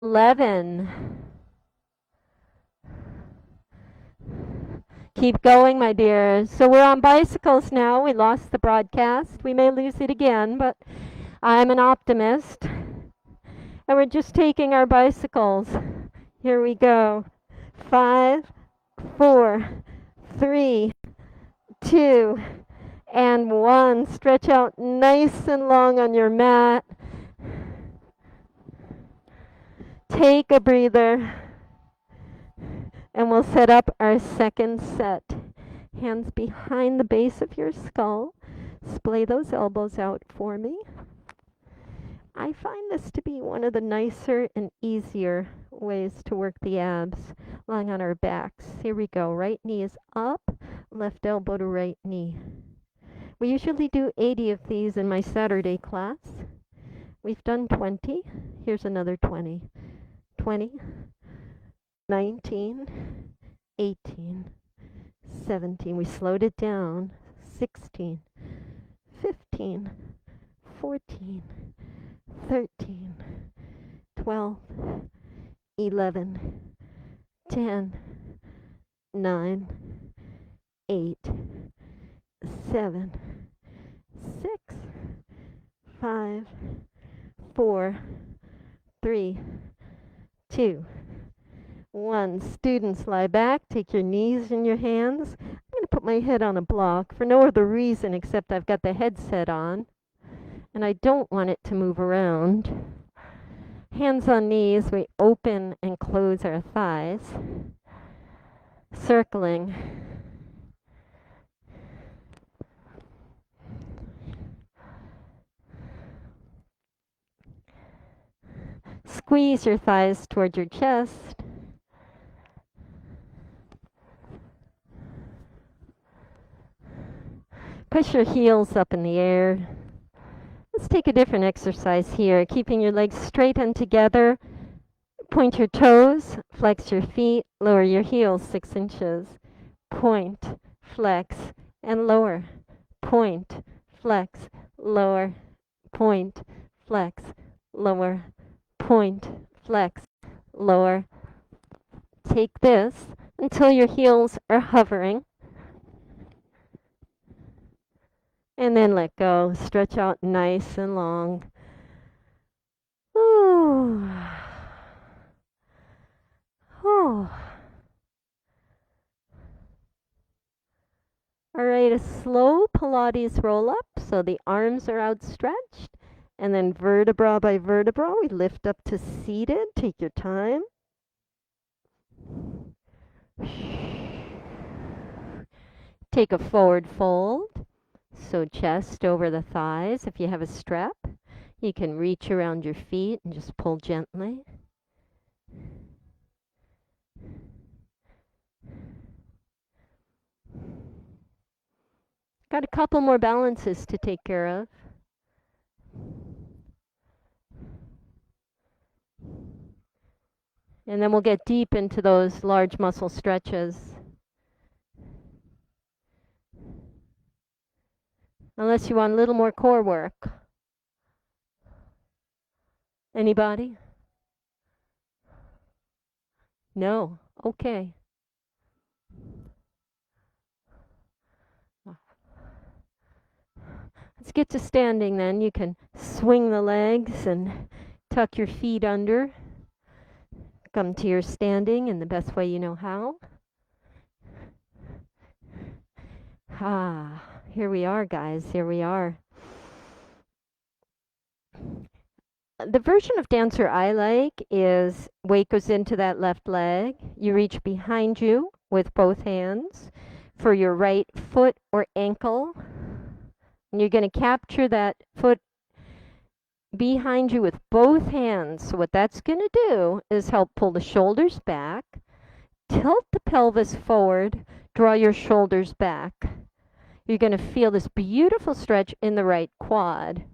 11. Keep going, my dear. So we're on bicycles now. We lost the broadcast. We may lose it again, but I'm an optimist. And we're just taking our bicycles. Here we go. 5, 4, 3, 2, and 1. Stretch out nice and long on your mat. Take a breather. And we'll set up our second set. Hands behind the base of your skull. Splay those elbows out for me. I find this to be one of the nicer and easier ways to work the abs, lying on our backs. Here we go. Right knee is up, left elbow to right knee. We usually do 80 of these in my Saturday class. We've done 20. Here's another 20. 20, 19, 18, 17. We slowed it down. 16, 15, 14, 13, 12, 11, 10, 9, 8, 7, 6, 5, 4, 3, 2, 1. Students, lie back. Take your knees in your hands. I'm going to put my head on a block for no other reason except I've got the headset on and I don't want it to move around. Hands on knees, we open and close our thighs, circling. Squeeze your thighs toward your chest. Push your heels up in the air. Let's take a different exercise here, keeping your legs straight and together. Point your toes, flex your feet, lower your heels 6 inches. Point, flex, and lower. Point, flex, lower. Point, flex, lower. Point, flex, lower. Take this until your heels are hovering. And then let go. Stretch out nice and long. Ooh. Oh. All right, a slow Pilates roll up. So the arms are outstretched. And then vertebra by vertebra, we lift up to seated. Take your time. Take a forward fold. So chest over the thighs. If you have a strap, you can reach around your feet and just pull gently. Got a couple more balances to take care of. And then we'll get deep into those large muscle stretches. Unless you want a little more core work. Anybody? No? Okay. Let's get to standing then. You can swing the legs and tuck your feet under. Come to your standing in the best way you know how. Here we are, guys. Here we are. The version of dancer I like is weight goes into that left leg. You reach behind you with both hands for your right foot or ankle. And you're going to capture that foot behind you with both hands. So what that's going to do is help pull the shoulders back, tilt the pelvis forward, draw your shoulders back. You're going to feel this beautiful stretch in the right quad.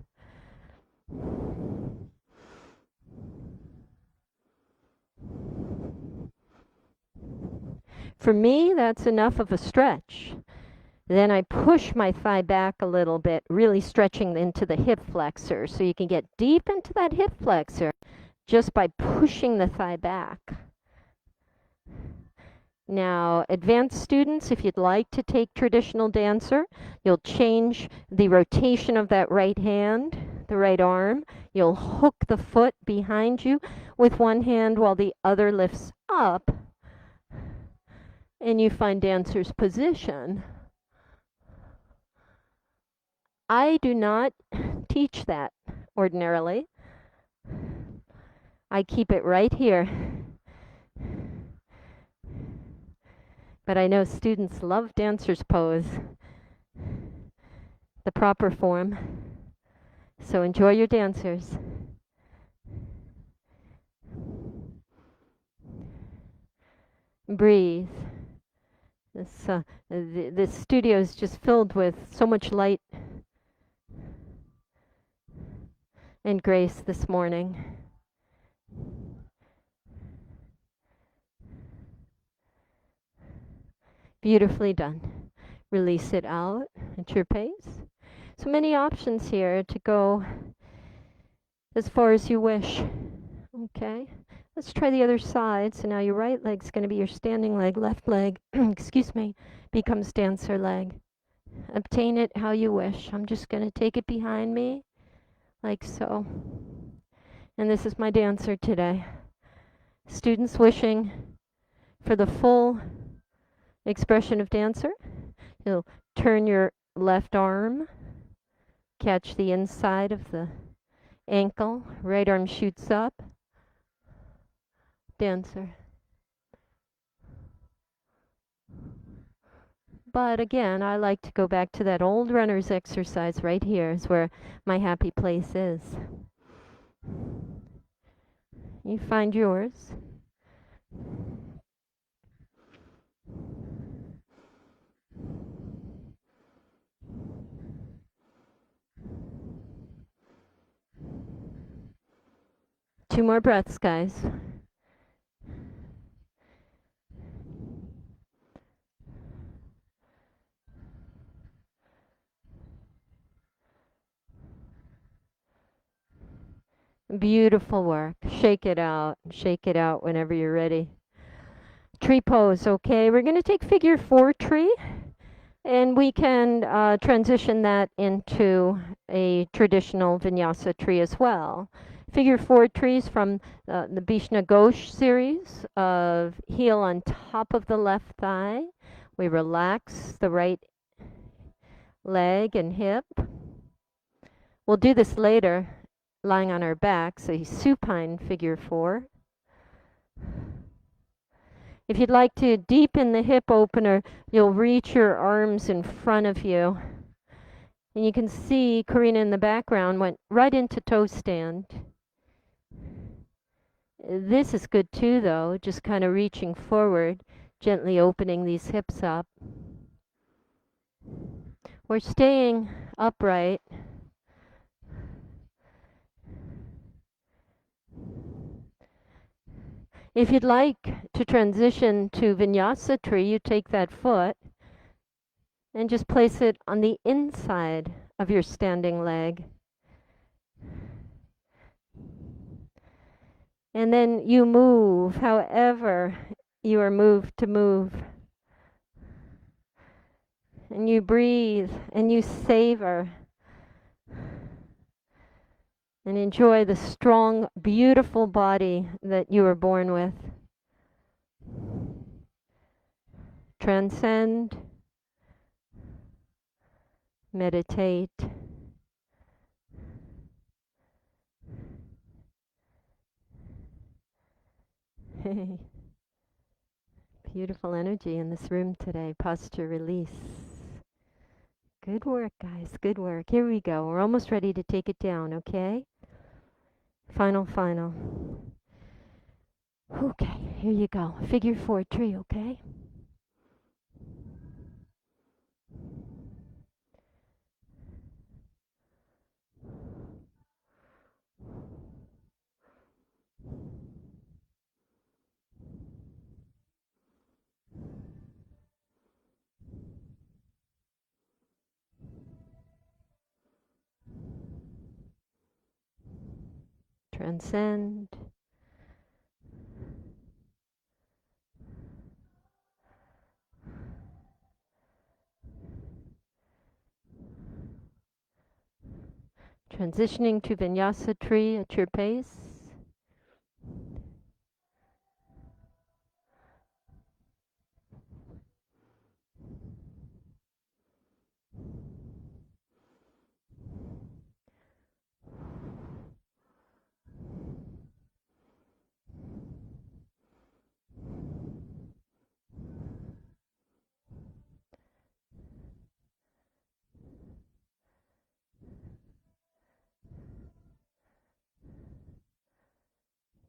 For me, that's enough of a stretch. Then I push my thigh back a little bit, really stretching into the hip flexor. So you can get deep into that hip flexor. just by pushing the thigh back. Now, advanced students, if you'd like to take traditional dancer, you'll change the rotation of that right hand, the right arm. You'll hook the foot behind you with one hand while the other lifts up, and you find dancer's position. I do not teach that ordinarily. I keep it right here. But I know students love dancer's pose, the proper form. So enjoy your dancers. Breathe. This studio is just filled with so much light and grace this morning. Beautifully done. Release it out at your pace. So many options here to go as far as you wish. Okay, let's try the other side. So now your right leg's going to be your standing leg, left leg, excuse me, becomes dancer leg. Obtain it how you wish. I'm just going to take it behind me, like so. And this is my dancer today. Students wishing for the full expression of dancer, you'll turn your left arm, catch the inside of the ankle, right arm shoots up, dancer. But again, I like to go back to that old runner's exercise right here is where my happy place is. You find yours. Two more breaths, guys. Beautiful work. Shake it out. Shake it out whenever you're ready. Tree pose, okay? We're going to take figure 4 tree, and we can transition that into a traditional vinyasa tree as well. Figure 4 trees from the Bishna Ghosh series of heel on top of the left thigh. We relax the right leg and hip. We'll do this later, lying on our backs, a supine figure 4. If you'd like to deepen the hip opener, you'll reach your arms in front of you. And you can see Karina in the background went right into toe stand. This is good too, though, just kind of reaching forward, gently opening these hips up. We're staying upright. If you'd like to transition to Vinyasa tree, you take that foot and just place it on the inside of your standing leg. And then you move however you are moved to move. And you breathe and you savor and enjoy the strong, beautiful body that you were born with. Transcend, meditate. Beautiful energy in this room today. Posture release. Good work, guys. Good work. Here we go. We're almost ready to take it down, okay? Final. Okay, here you go. Figure 4 tree, okay? Transcend, Transitioning to Vinyasa tree at your pace.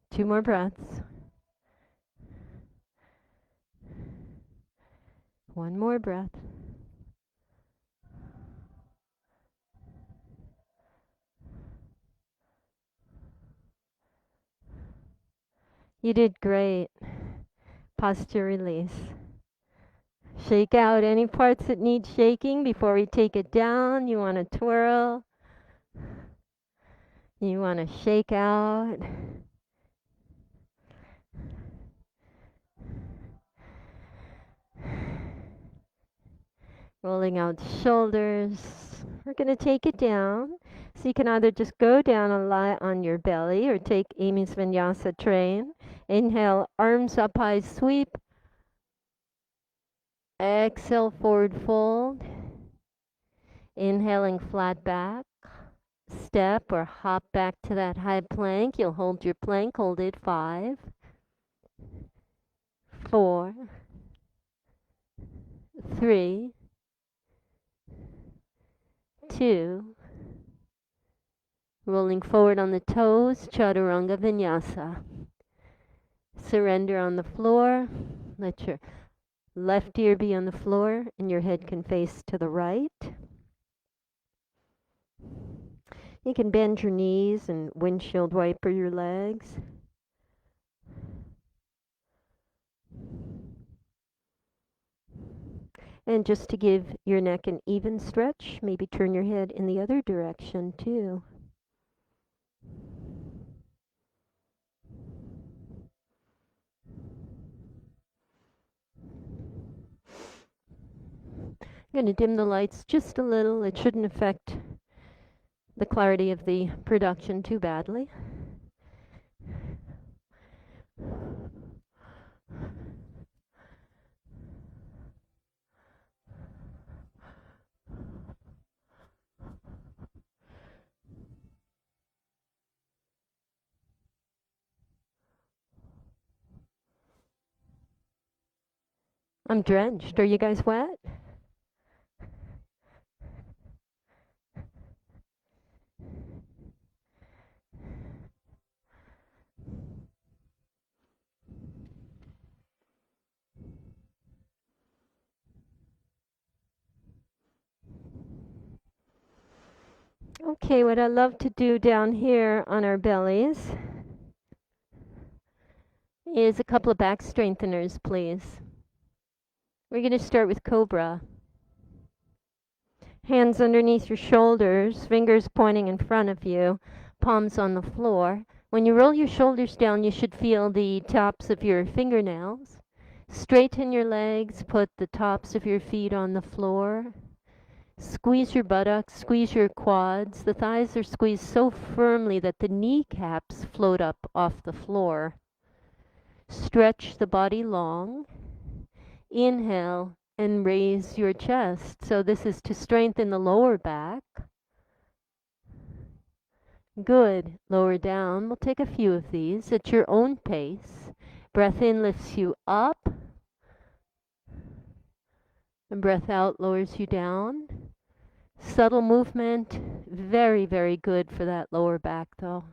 Two more breaths. One more breath. You did great. Posture release. Shake out any parts that need shaking before we take it down. You want to twirl. You want to shake out. Rolling out shoulders. We're going to take it down. So you can either just go down and lie on your belly or take Amy's Vinyasa train. Inhale, arms up high, sweep. Exhale, forward fold. Inhaling, flat back. Step or hop back to that high plank. You'll hold your plank, hold it 5, 4, 3, 2, rolling forward on the toes, Chaturanga Vinyasa. Surrender on the floor. Let your left ear be on the floor and your head can face to the right. You can bend your knees and windshield wiper your legs. And just to give your neck an even stretch, maybe turn your head in the other direction too. I'm going to dim the lights just a little. It shouldn't affect the clarity of the production too badly. I'm drenched. Are you guys wet? Okay, what I love to do down here on our bellies is a couple of back strengtheners, please. We're going to start with Cobra. Hands underneath your shoulders, fingers pointing in front of you, palms on the floor. When you roll your shoulders down, you should feel the tops of your fingernails. Straighten your legs, put the tops of your feet on the floor. Squeeze your buttocks, squeeze your quads. The thighs are squeezed so firmly that the kneecaps float up off the floor. Stretch the body long. Inhale and raise your chest. So this is to strengthen the lower back. Good. Lower down. We'll take a few of these at your own pace. Breath in lifts you up. And breath out lowers you down. Subtle movement. Very, very good for that lower back though.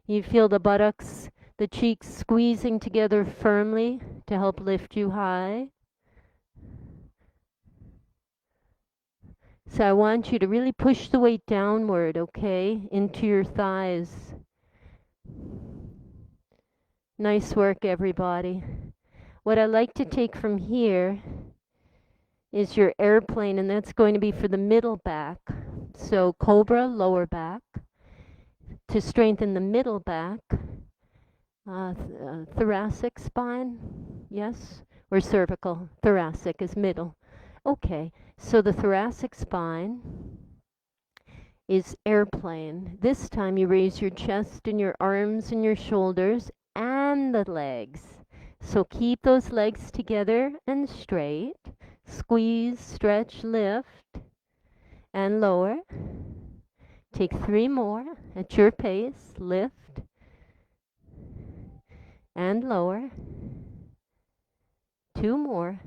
You feel the buttocks, the cheeks squeezing together firmly to help lift you high. So I want you to really push the weight downward, okay, into your thighs. Nice work, everybody. What I like to take from here is your airplane, and that's going to be for the middle back. So Cobra, lower back. To strengthen the middle back, thoracic spine, yes, or cervical. Thoracic is middle. Okay, so the thoracic spine, is airplane. This time you raise your chest and your arms and your shoulders and the legs. So keep those legs together and straight. Squeeze, stretch, lift, and lower. Take 3 more at your pace. Lift and lower. 2 more.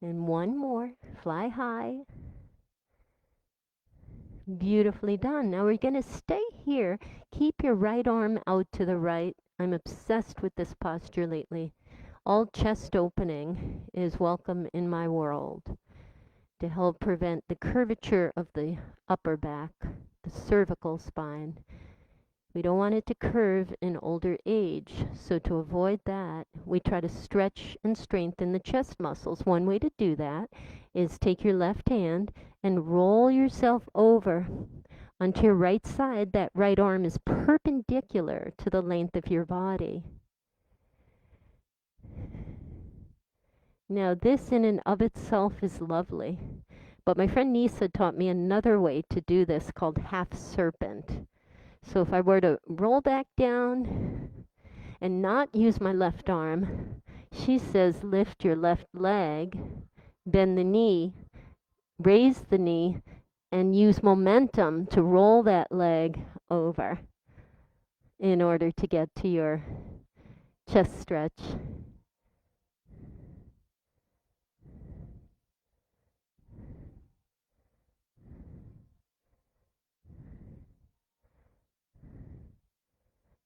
And 1 more. Fly high. Beautifully done. Now we're going to stay here. Keep your right arm out to the right. I'm obsessed with this posture lately. All chest opening is welcome in my world to help prevent the curvature of the upper back, the cervical spine. We don't want it to curve in older age, so to avoid that, we try to stretch and strengthen the chest muscles. One way to do that is take your left hand and roll yourself over onto your right side. That right arm is perpendicular to the length of your body. Now this in and of itself is lovely, but my friend Nisa taught me another way to do this called half serpent. So if I were to roll back down and not use my left arm, she says lift your left leg, bend the knee, raise the knee, and use momentum to roll that leg over in order to get to your chest stretch.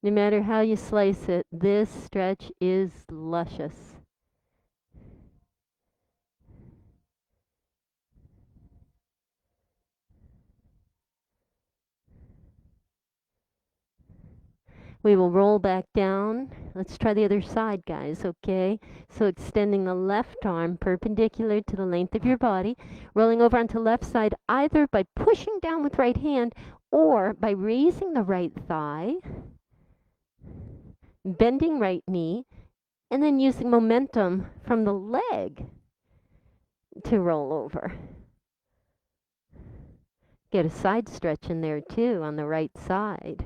No matter how you slice it, this stretch is luscious. We will roll back down. Let's try the other side, guys, okay? So extending the left arm perpendicular to the length of your body, rolling over onto the left side either by pushing down with right hand or by raising the right thigh, bending right knee, and then using momentum from the leg to roll over. Get a side stretch in there too on the right side.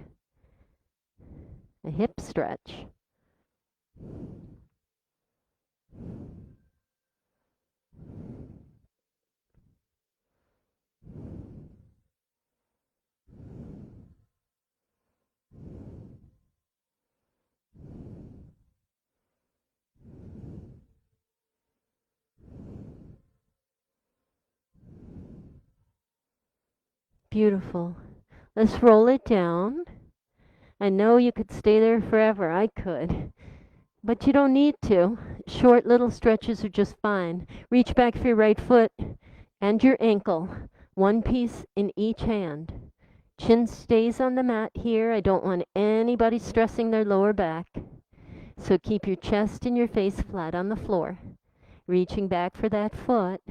A hip stretch. Beautiful. Let's roll it down. I know you could stay there forever. I could. But you don't need to. Short little stretches are just fine. Reach back for your right foot and your ankle. One piece in each hand. Chin stays on the mat here. I don't want anybody stressing their lower back. So keep your chest and your face flat on the floor. Reaching back for that foot.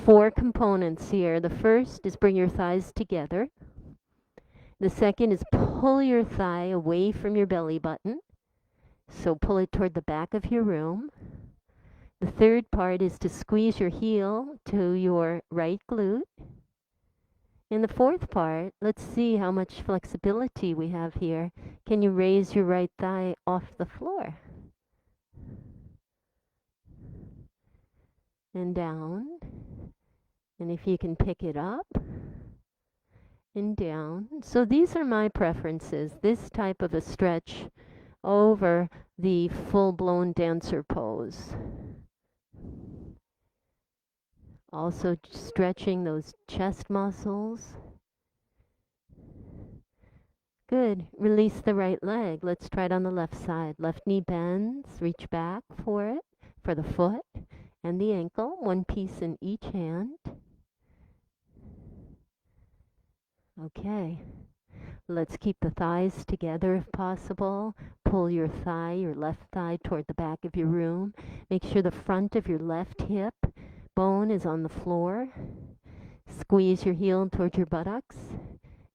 4 components here. The first is bring your thighs together. The second is pull your thigh away from your belly button. So pull it toward the back of your room. The third part is to squeeze your heel to your right glute. And the fourth part, let's see how much flexibility we have here. Can you raise your right thigh off the floor? And down. And if you can pick it up and down. So these are my preferences, this type of a stretch over the full-blown dancer pose. Also stretching those chest muscles. Good. Release the right leg. Let's try it on the left side. Left knee bends. Reach back for it, for the foot and the ankle. One piece in each hand. Okay. Let's keep the thighs together if possible. Pull your thigh, your left thigh, toward the back of your room. Make sure the front of your left hip bone is on the floor. Squeeze your heel toward your buttocks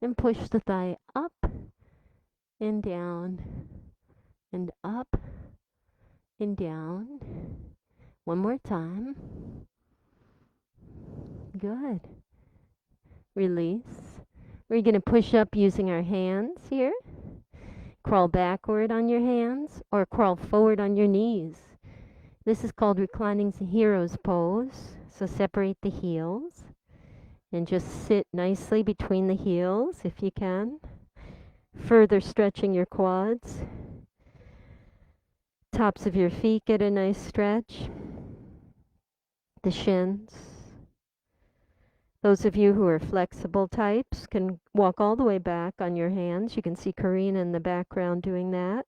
and push the thigh up and down and up and down. One more time. Good. Release. We're going to push up using our hands here. Crawl backward on your hands or crawl forward on your knees. This is called reclining hero's pose. So separate the heels and just sit nicely between the heels if you can. Further stretching your quads. Tops of your feet get a nice stretch. The shins. Those of you who are flexible types can walk all the way back on your hands. You can see Karina in the background doing that.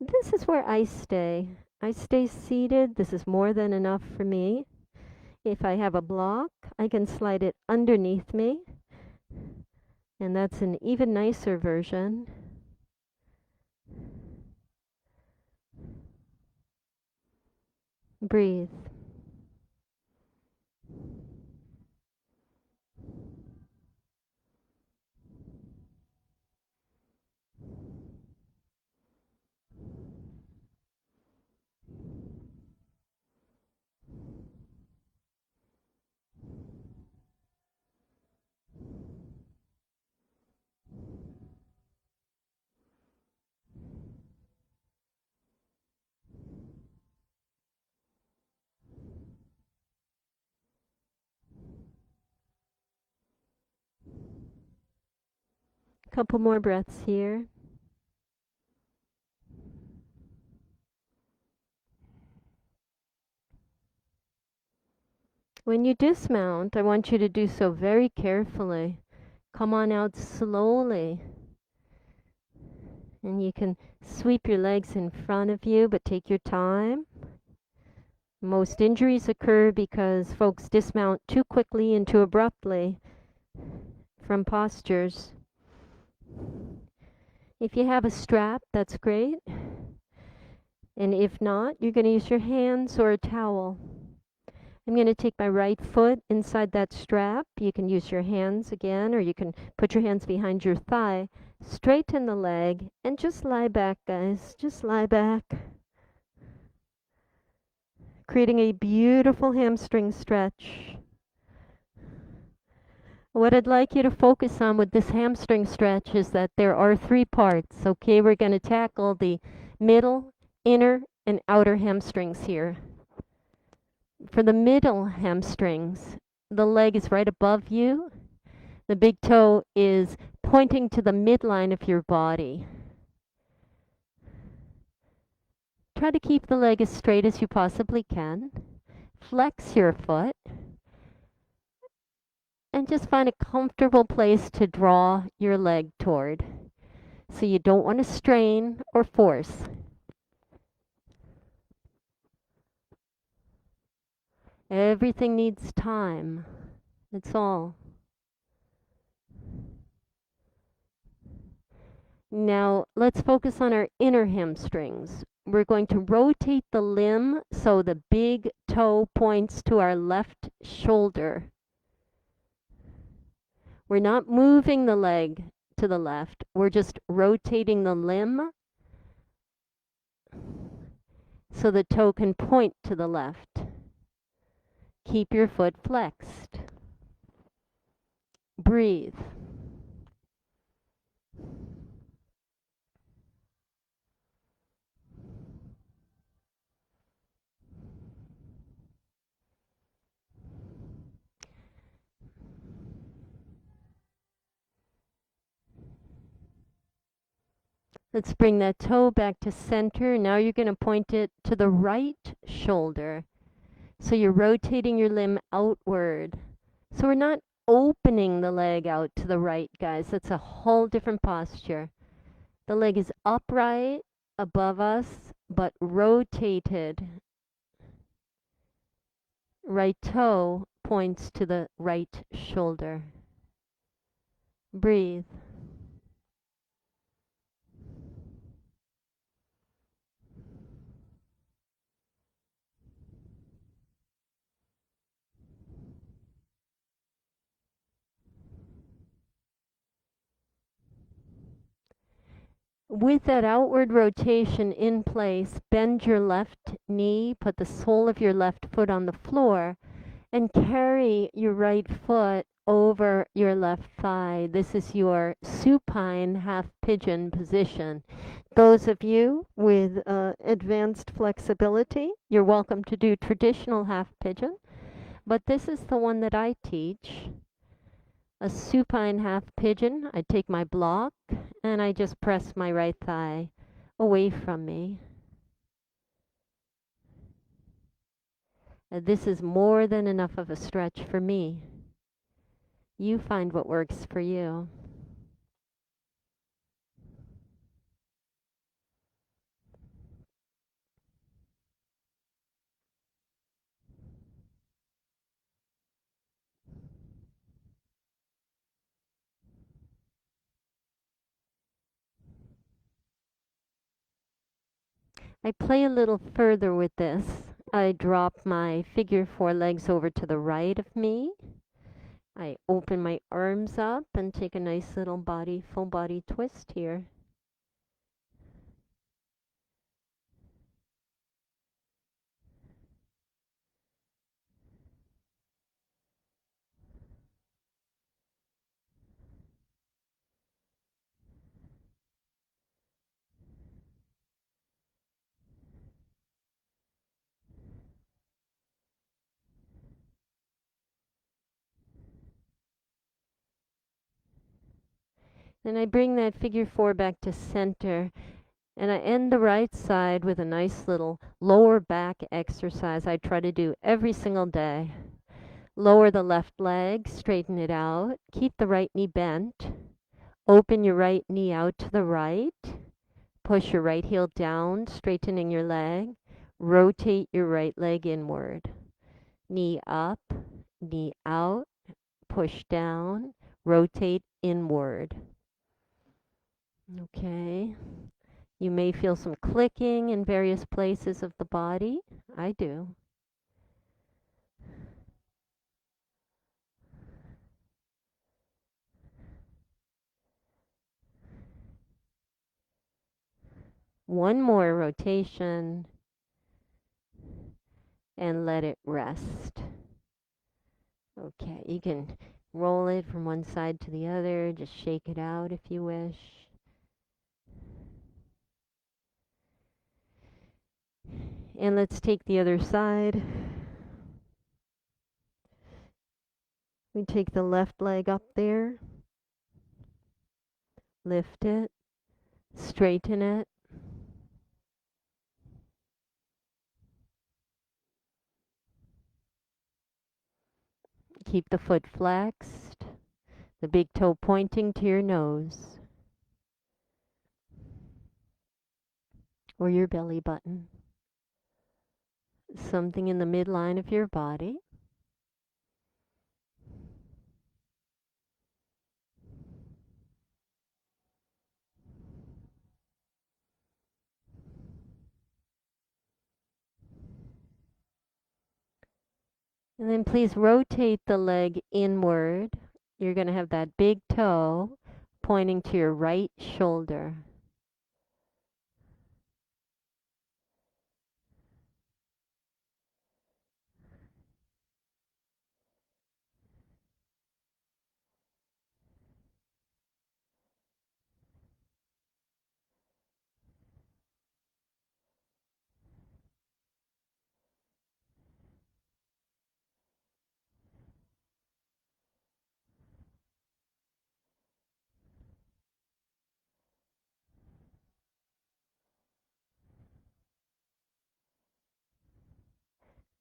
This is where I stay. I stay seated. This is more than enough for me. If I have a block, I can slide it underneath me. And that's an even nicer version. Breathe. Couple more breaths here. When you dismount, I want you to do so very carefully. Come on out slowly. And you can sweep your legs in front of you, but take your time. Most injuries occur because folks dismount too quickly and too abruptly from postures. If you have a strap, that's great. And if not, you're going to use your hands or a towel. I'm going to take my right foot inside that strap. You can use your hands again, or you can put your hands behind your thigh. Straighten the leg and just lie back, guys. Just lie back. Creating a beautiful hamstring stretch. What I'd like you to focus on with this hamstring stretch is that there are 3 parts. Okay, we're going to tackle the middle, inner, and outer hamstrings here. For the middle hamstrings, the leg is right above you. The big toe is pointing to the midline of your body. Try to keep the leg as straight as you possibly can. Flex your foot. And just find a comfortable place to draw your leg toward. So you don't want to strain or force. Everything needs time. That's all. Now let's focus on our inner hamstrings. We're going to rotate the limb so the big toe points to our left shoulder. We're not moving the leg to the left. We're just rotating the limb so the toe can point to the left. Keep your foot flexed. Breathe. Let's bring that toe back to center. Now you're going to point it to the right shoulder. So you're rotating your limb outward. So we're not opening the leg out to the right, guys. That's a whole different posture. The leg is upright above us, but rotated. Right toe points to the right shoulder. Breathe. With that outward rotation in place, bend your left knee, put the sole of your left foot on the floor, and carry your right foot over your left thigh. This is your supine half pigeon position. Those of you with advanced flexibility, you're welcome to do traditional half pigeon, but this is the one that I teach. A supine half pigeon. I take my block and I just press my right thigh away from me. This is more than enough of a stretch for me. You find what works for you. I play a little further with this. I drop my figure four legs over to the right of me. I open my arms up and take a nice little full body twist here. Then I bring that figure four back to center, and I end the right side with a nice little lower back exercise I try to do every single day. Lower the left leg, straighten it out, keep the right knee bent, open your right knee out to the right, push your right heel down, straightening your leg, rotate your right leg inward. Knee up, knee out, push down, rotate inward. Okay. You may feel some clicking in various places of the body. I do. One more rotation and let it rest. Okay, you can roll it from one side to the other, just shake it out if you wish. And let's take the other side. We take the left leg up there, lift it, straighten it. Keep the foot flexed, the big toe pointing to your nose or your belly button. Something in the midline of your body. And then please rotate the leg inward. You're going to have that big toe pointing to your right shoulder.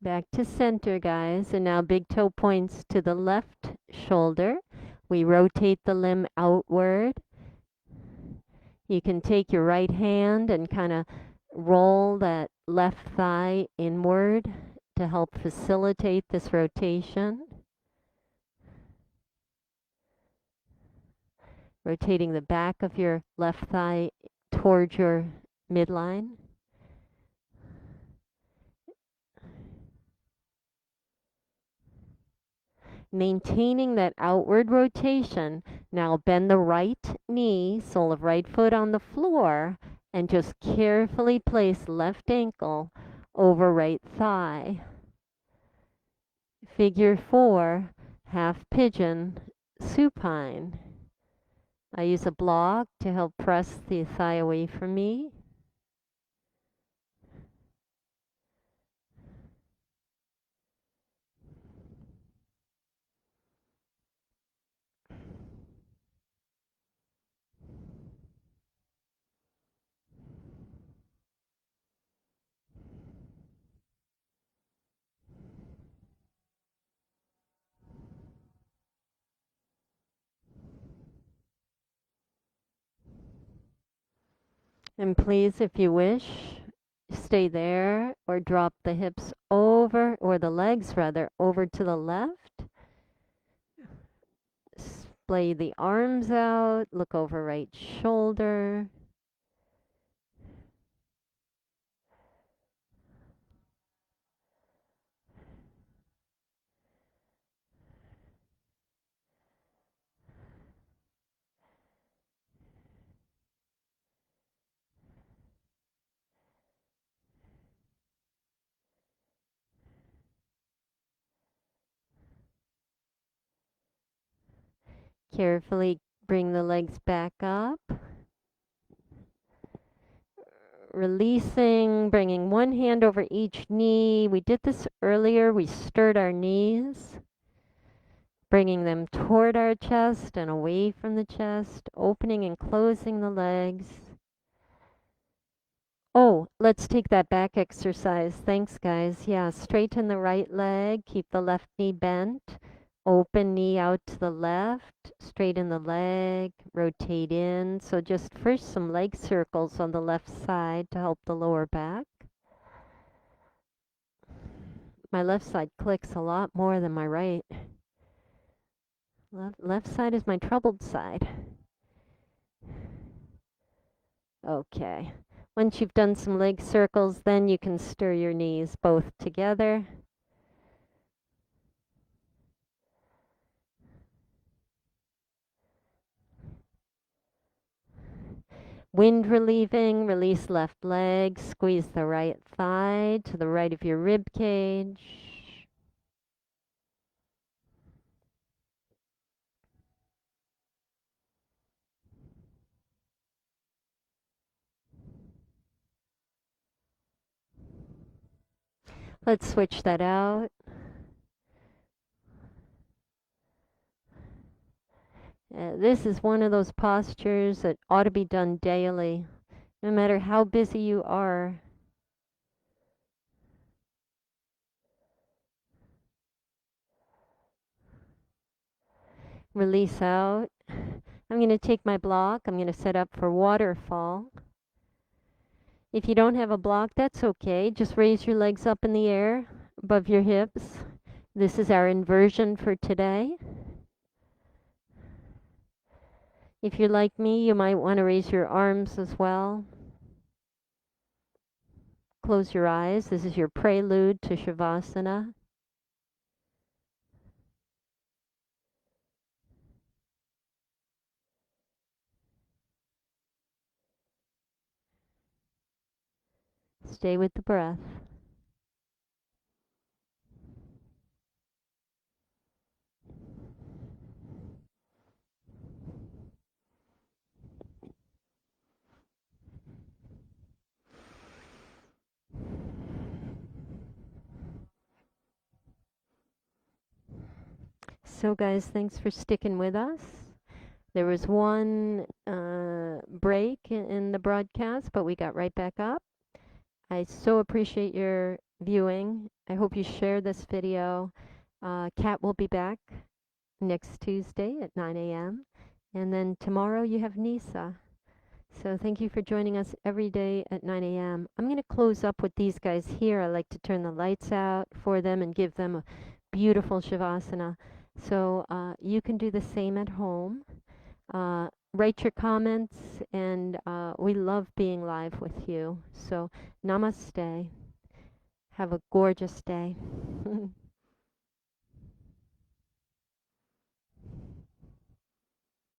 Back to center, guys. And now big toe points to the left shoulder. We rotate the limb outward. You can take your right hand and kind of roll that left thigh inward to help facilitate this rotation. Rotating the back of your left thigh towards your midline. Maintaining that outward rotation. Now bend the right knee, sole of right foot on the floor, and just carefully place left ankle over right thigh. Figure 4, half pigeon, supine. I use a block to help press the thigh away from me. And please, if you wish, stay there or drop the hips over, or the legs rather, over to the left. Splay the arms out, look over right shoulder. Carefully bring the legs back up. Releasing, bringing one hand over each knee. We did this earlier. We stirred our knees, bringing them toward our chest and away from the chest, opening and closing the legs. Oh, let's take that back exercise. Thanks, guys. Yeah, straighten the right leg, keep the left knee bent, open knee out to the left, straighten the leg, rotate in. So just first some leg circles on the left side to help the lower back. My left side clicks a lot more than my right. Left side is my troubled side. Okay. Once you've done some leg circles, then you can stir your knees both together. Wind relieving, release left leg, squeeze the right thigh to the right of your rib cage. Let's switch that out. This is one of those postures that ought to be done daily, no matter how busy you are. Release out. I'm going to take my block. I'm going to set up for waterfall. If you don't have a block, that's okay. Just raise your legs up in the air above your hips. This is our inversion for today. If you're like me, you might want to raise your arms as well. Close your eyes. This is your prelude to Shavasana. Stay with the breath. So guys, thanks for sticking with us. There was one break in the broadcast, but we got right back up. I so appreciate your viewing. I hope you share this video. Kat will be back next Tuesday at 9 a.m. And then tomorrow you have Nisa. So thank you for joining us every day at 9 a.m. I'm going to close up with these guys here. I like to turn the lights out for them and give them a beautiful Shavasana. So you can do the same at home. Write your comments, and we love being live with you. So namaste. Have a gorgeous day.